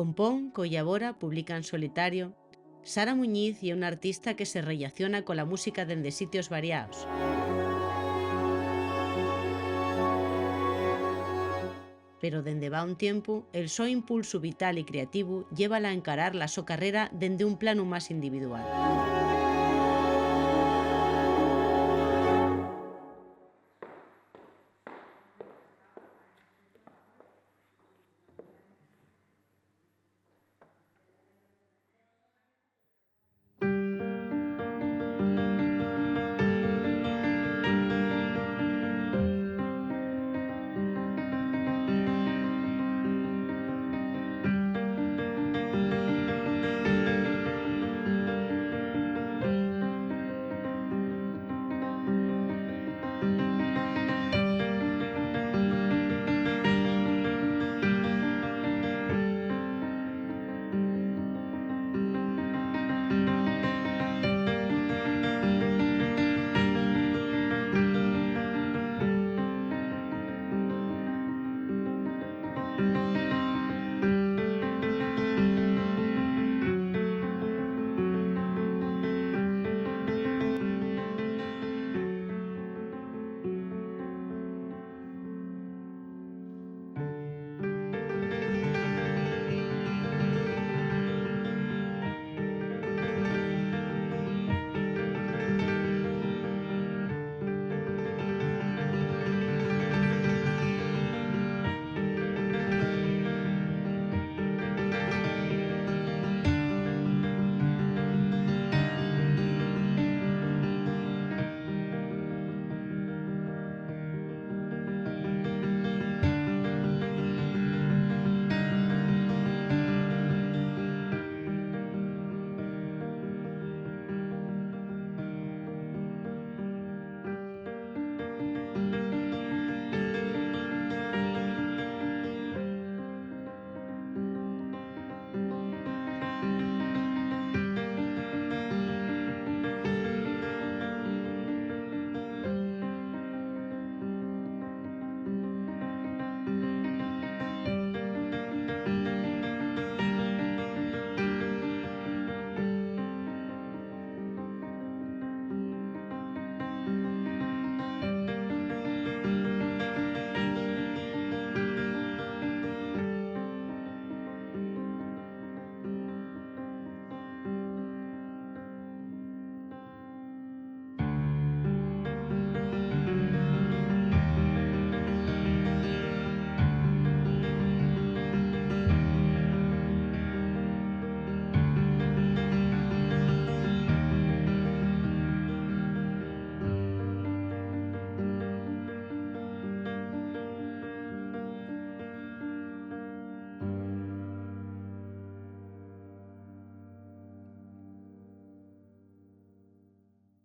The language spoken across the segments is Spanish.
compón, collabora, publica en solitario. Sara Muñiz é unha artista que se relaciona cola música dende sitios variados. Pero dende va un tiempo, el so impulso vital e creativo llévala a encarar la so carrera dende un plano máis individual.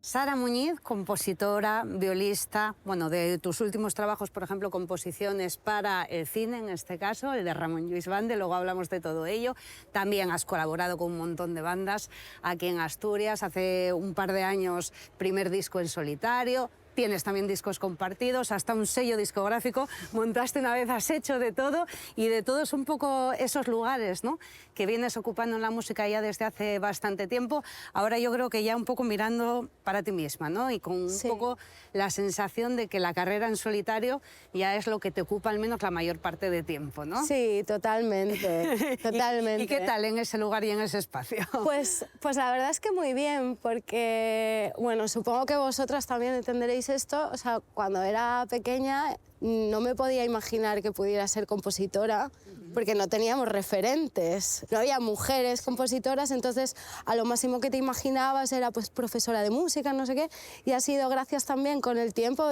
Sara Muñiz, compositora, violista, bueno, de tus últimos trabajos, por ejemplo, composiciones para el cine, en este caso, el de Ramón Lluís Bande, luego hablamos de todo ello. También has colaborado con un montón de bandas aquí en Asturias, hace un par de años, primer disco en solitario. Tienes también discos compartidos, hasta un sello discográfico, montaste una vez, has hecho de todo, y de todos un poco esos lugares, ¿no?, que vienes ocupando en la música ya desde hace bastante tiempo. Ahora yo creo que ya un poco mirando para ti misma, ¿no?, y con un poco la sensación de que la carrera en solitario ya es lo que te ocupa al menos la mayor parte de tiempo, ¿no? Sí, totalmente, totalmente. ¿Y qué tal en ese lugar y en ese espacio? Pues la verdad es que muy bien, porque, bueno, supongo que vosotras también entenderéis esto. O sea, cuando era pequeña no me podía imaginar que pudiera ser compositora, porque no teníamos referentes, no había mujeres compositoras, entonces a lo máximo que te imaginabas era pues profesora de música, no sé qué, y ha sido gracias también con el tiempo,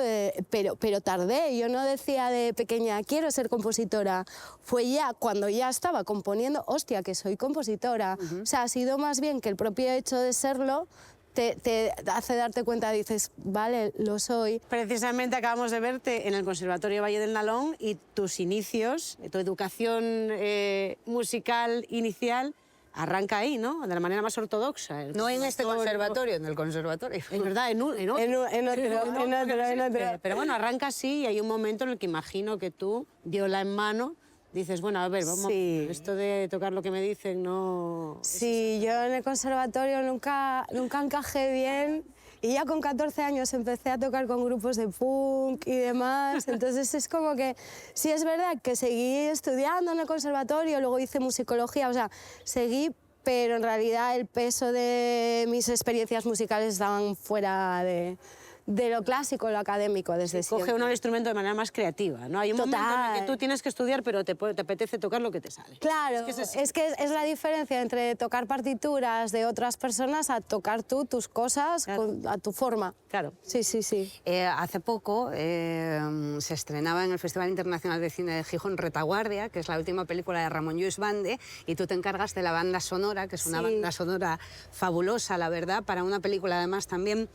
pero tardé, yo no decía de pequeña quiero ser compositora, fue ya cuando ya estaba componiendo, hostia, que soy compositora. O sea, ha sido más bien que el propio hecho de serlo te hace darte cuenta, dices, vale, lo soy. Precisamente acabamos de verte en el Conservatorio Valle del Nalón y tus inicios, tu educación musical inicial arranca ahí, ¿no?, de la manera más ortodoxa. No en este conservatorio, en el conservatorio. Es verdad, en otro. En otro. Pero bueno, arranca así y hay un momento en el que imagino que tú, viola en mano, dices, bueno, a ver, vamos, Sí. esto de tocar lo que me dicen no... Sí, yo en el conservatorio nunca encajé bien y ya con 14 años empecé a tocar con grupos de punk y demás, entonces es como que sí es verdad que seguí estudiando en el conservatorio, luego hice musicología, o sea, seguí, pero en realidad el peso de mis experiencias musicales estaban fuera de lo clásico, lo académico, desde Coge siempre. uno el instrumento de manera más creativa, ¿no? Hay un momento en el que Total. tú tienes que estudiar, pero te apetece tocar lo que te sale. Claro, Es que es la diferencia entre tocar partituras de otras personas a tocar tú tus cosas Claro. a tu forma. Claro. Sí, sí, sí. Hace poco se estrenaba en el Festival Internacional de Cine de Gijón Retaguardia, que es la última película de Ramon Lluís Bande, y tú te encargas de la banda sonora, que es una Sí. banda sonora fabulosa, la verdad, para una película además también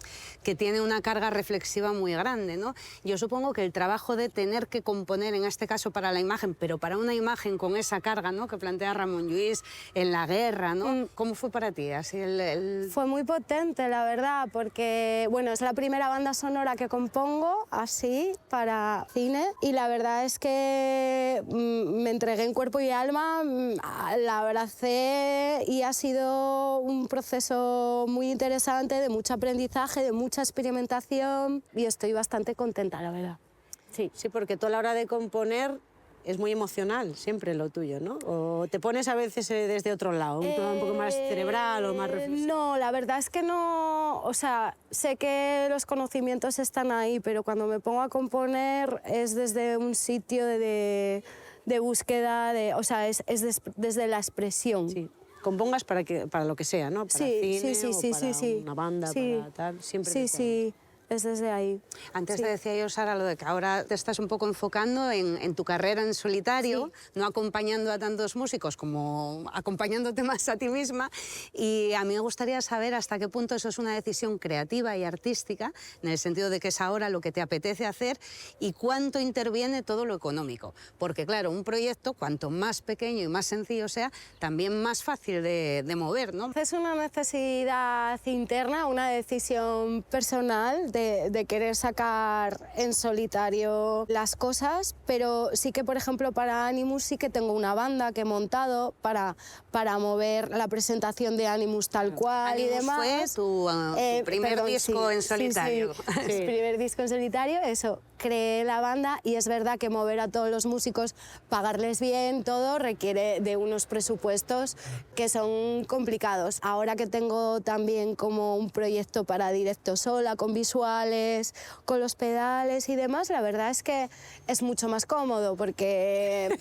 que tiene una carga reflexiva muy grande, ¿no? Yo supongo que el trabajo de tener que componer, en este caso para la imagen, pero para una imagen con esa carga, ¿no?, que plantea Ramon Lluís en la guerra, ¿no? ¿Cómo fue para ti? Así Fue muy potente, la verdad, porque bueno, es la primera banda sonora que compongo así para cine y la verdad es que me entregué en cuerpo y alma, la abracé y ha sido un proceso muy interesante, de mucho aprendizaje, de mucha experimentación y estoy bastante contenta, la verdad. Sí. Sí, porque tú a la hora de componer es muy emocional, siempre lo tuyo, ¿no? O te pones a veces desde otro lado, un tema un poco más cerebral o más reflexivo. No, la verdad es que no, o sea, sé que los conocimientos están ahí, pero cuando me pongo a componer es desde un sitio de búsqueda, o sea, desde la expresión. Sí. Compongas para lo que sea, ¿no? Para cine o para una banda, para tal, siempre. Sí, desde ahí. sí, es desde ahí. Antes Sí. te decía yo, Sara, lo de que ahora te estás un poco enfocando en tu carrera en solitario, no acompañando a tantos músicos como acompañándote más a ti misma. Y a mí me gustaría saber hasta qué punto eso es una decisión creativa y artística, en el sentido de que es ahora lo que te apetece hacer, y cuánto interviene todo lo económico. Porque claro, un proyecto, cuanto más pequeño y más sencillo sea, también más fácil de mover, ¿no? Es una necesidad interna, una decisión personal de querer sacar en solitario las cosas, pero sí que, por ejemplo, para Animus sí que tengo una banda que he montado para mover la presentación de Animus tal cual y Animus demás. fue tu primer disco en solitario. Sí, sí. Primer disco en solitario, eso. Creé la banda y es verdad que mover a todos los músicos, pagarles bien, todo requiere de unos presupuestos que son complicados. Ahora que tengo también como un proyecto para directo sola, con visuales, con los pedales y demás, la verdad es que es mucho más cómodo porque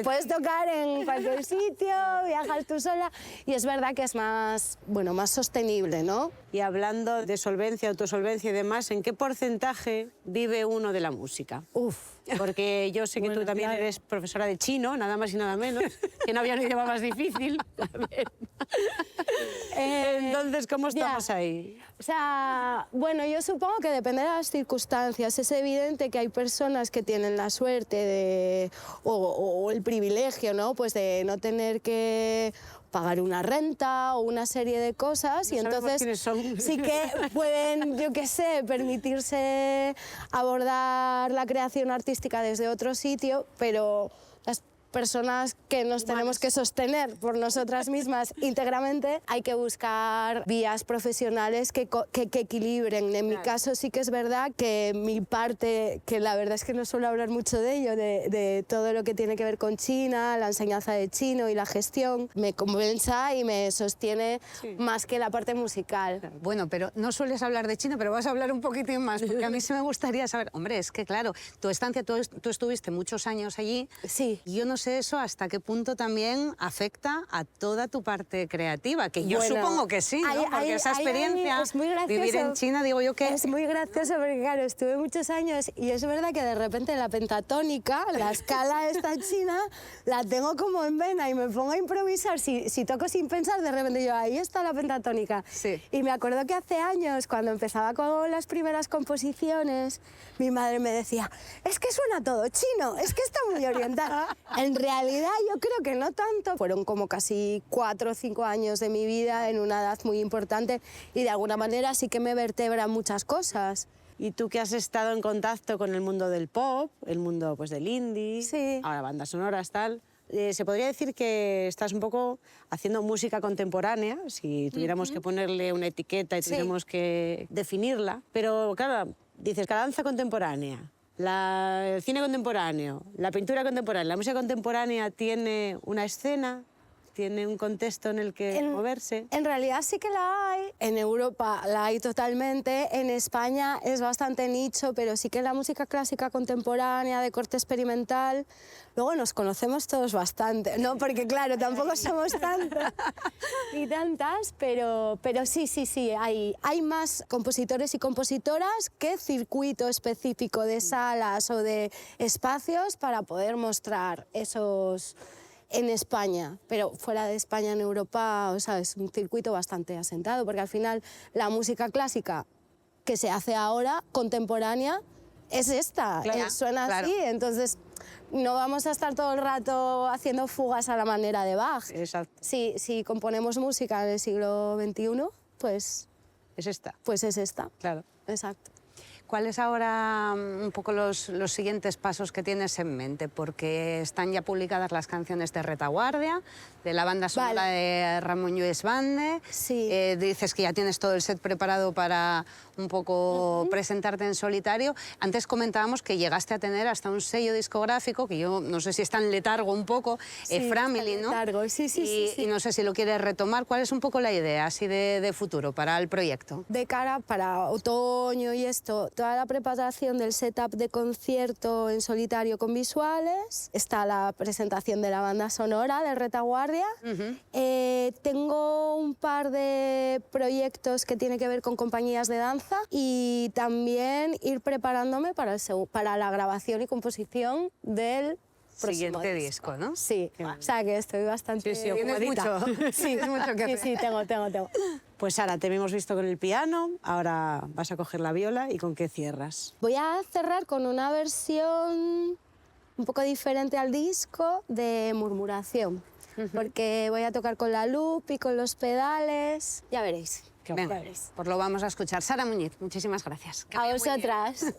puedes tocar en cualquier sitio, viajas tú sola y es verdad que es más, bueno, más sostenible, ¿no? Y hablando de solvencia, autosolvencia y demás, ¿en qué porcentaje vive uno de la música? Uf. Porque yo sé que Bueno, tú también claro. eres profesora de chino, nada más y nada menos, que no había un idioma más difícil. Entonces, ¿cómo estamos ahí? O sea, bueno, yo supongo que depende de las circunstancias. Es evidente que hay personas que tienen la suerte o el privilegio, ¿no? Pues de no tener que pagar una renta o una serie de cosas No y sabemos entonces quiénes son. sí que pueden, yo qué sé, permitirse abordar la creación artística desde otro sitio, pero las personas que nos tenemos que sostener por nosotras mismas íntegramente, hay que buscar vías profesionales que equilibren. En mi caso sí que es verdad que mi parte, que la verdad es que no suelo hablar mucho de ello, de todo lo que tiene que ver con China, la enseñanza de chino y la gestión, me compensa y me sostiene más que la parte musical. Bueno, pero no sueles hablar de China, pero vas a hablar un poquitín más, porque a mí sí me gustaría saber, hombre, es que claro, tu estancia, tú estuviste muchos años allí, Sí. y yo no sé eso hasta qué punto también afecta a toda tu parte creativa, que yo Bueno, supongo que sí, ¿no? Porque esa experiencia, es muy gracioso. vivir en China, digo yo que... Es muy gracioso porque, claro, estuve muchos años y es verdad que de repente la pentatónica, la escala esta china, la tengo como en vena y me pongo a improvisar. Si toco sin pensar, de repente yo, ahí está la pentatónica. Sí. Y me acuerdo que hace años, cuando empezaba con las primeras composiciones, mi madre me decía, es que suena todo chino, es que está muy orientada. En realidad yo creo que no tanto. Fueron como casi 4 o 5 años de mi vida en una edad muy importante y de alguna manera sí que me vertebran muchas cosas. Y tú que has estado en contacto con el mundo del pop, el mundo pues, del indie, Sí. ahora bandas sonoras, tal, se podría decir que estás un poco haciendo música contemporánea, si tuviéramos que ponerle una etiqueta y tuviéramos que definirla. Pero claro, dices que la danza contemporánea, el cine contemporáneo, la pintura contemporánea, la música contemporánea tiene una escena, tiene un contexto en el que moverse. En realidad sí que la hay. En Europa la hay totalmente. En España es bastante nicho, pero sí que la música clásica contemporánea, de corte experimental, luego nos conocemos todos bastante. No, porque claro, tampoco somos tantos ni tantas, pero sí, hay más compositores y compositoras que circuito específico de salas o de espacios para poder mostrar esos en España, pero fuera de España, en Europa, o sea, es un circuito bastante asentado, porque al final la música clásica que se hace ahora, contemporánea, es esta, Claro, suena así, entonces no vamos a estar todo el rato haciendo fugas a la manera de Bach. Exacto. Si componemos música en el siglo XXI, pues Es esta, es esta. claro. Exacto. ¿Cuáles ahora un poco los siguientes pasos que tienes en mente? Porque están ya publicadas las canciones de Retaguardia, de la banda sonora de Ramon Lluís Bande. Sí. Dices que ya tienes todo el set preparado para un poco presentarte en solitario. Antes comentábamos que llegaste a tener hasta un sello discográfico, que yo no sé si está en letargo un poco, Sí, Framily, está en ¿no? letargo, sí. Y no sé si lo quieres retomar. ¿Cuál es un poco la idea así de futuro para el proyecto? De cara para otoño y esto, toda la preparación del setup de concierto en solitario con visuales, está la presentación de la banda sonora de Retaguardia. Tengo un par de proyectos que tienen que ver con compañías de danza y también ir preparándome para la grabación y composición del próximo Siguiente disco, ¿no? Sí, o sea que estoy bastante Sí, ocupadita. mucho. Sí, mucho que hacer. sí, tengo. Pues Sara, te hemos visto con el piano, ahora vas a coger la viola y ¿con qué cierras? Voy a cerrar con una versión un poco diferente al disco de Murmuración, porque voy a tocar con la loop y con los pedales. Ya veréis. Venga, pues lo vamos a escuchar. Sara Muñiz, muchísimas gracias. Que A vaya muy bien. vosotras.